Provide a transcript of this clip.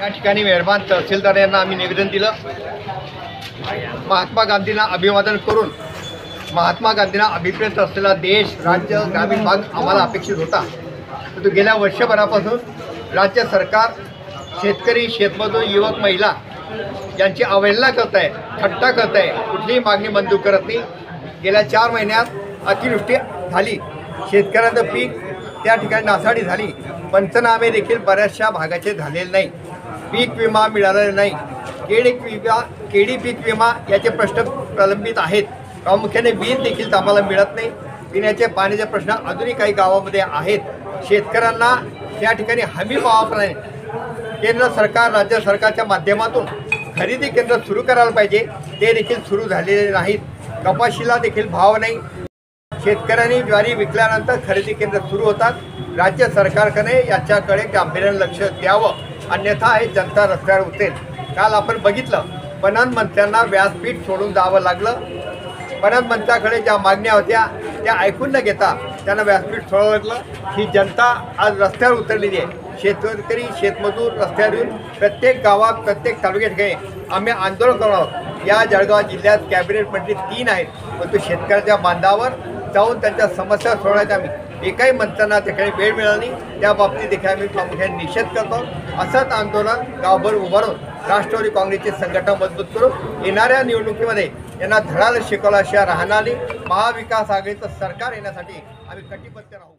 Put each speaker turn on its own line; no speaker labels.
या ठिकाणी मेहरबान तहसीलदार यांना आम्ही निवेदन दिलं। महात्मा गांधींना अभिवादन करून महात्मा गांधींना अभिप्रेत असलेला देश, राज्य, ग्रामीण भाग आम्हाला अपेक्षित होता। परंतु गेल्या वर्षभरापासून राज्य सरकार शेतकरी, शेतमजूर, युवक, महिला यांची अवहेलना करत आहे, थट्टा करत आहे, कुठलीही मागणी मंजूर करत नाही। गेल्या 4 महिन्यात अतिवृष्टी झाली, शेतकऱ्यांचं पीक त्या ठिकाणी नासाडी झाली, पंचनामे देखील बऱ्याचशा भागाचे झालेले नाही, पीक विमा मिळालेला नाही, केडी पीक विमा याचे प्रश्न प्रलंबित आहेत। प्रामुख्याने वीज देखील आम्हाला मिळत नाही, पिण्याचे पाण्याचे प्रश्न अजूनही काही गावामध्ये आहेत। शेतकऱ्यांना त्या ठिकाणी हमी भावाप्रमाणे केंद्र सरकार, राज्य सरकारच्या माध्यमातून खरेदी केंद्र सुरू करायला पाहिजे, ते देखील सुरू झालेले नाहीत। कपाशीला देखील भाव नाही, शेतकऱ्यांनी ज्वारी विकल्यानंतर खरेदी केंद्र सुरू होतात। राज्य सरकारकडे याच्याकडे गांभीर्याने लक्ष द्यावं, अन्यथा हे जनता रस्त्यावर उतरेल। काल आपण बघितलं, पणन मंत्र्यांना व्यासपीठ सोडून जावं लागलं। पणन मंत्र्याकडे ज्या मागण्या होत्या त्या ऐकून न घेता त्यांना व्यासपीठ सोडावं लागलं। ही जनता आज रस्त्यावर उतरलेली आहे। शेतकरी, शेतमजूर रस्त्यावर येऊन प्रत्येक गावात, प्रत्येक तालुक्यात आम्ही आंदोलन करणार आहोत। या जळगाव जिल्ह्यात कॅबिनेट मंत्री 3 आहेत, परंतु शेतकऱ्याच्या बांधावर जाऊन त्यांच्या समस्या सोडवायच्या आम्ही एकाही मंत्र्यांना त्याकडे वेळ मिळाला नाही। त्या बाबतीत देखील आम्ही प्रामुख्याने निषेध करतो। असंच आंदोलन गावभर उभारून राष्ट्रवादी काँग्रेसची संघटना मजबूत करून येणाऱ्या निवडणुकीमध्ये यांना धडाला शिकवल्याशिवाय राहणार नाही। महाविकास आघाडीचं सरकार येण्यासाठी आम्ही कटिबद्ध राहू।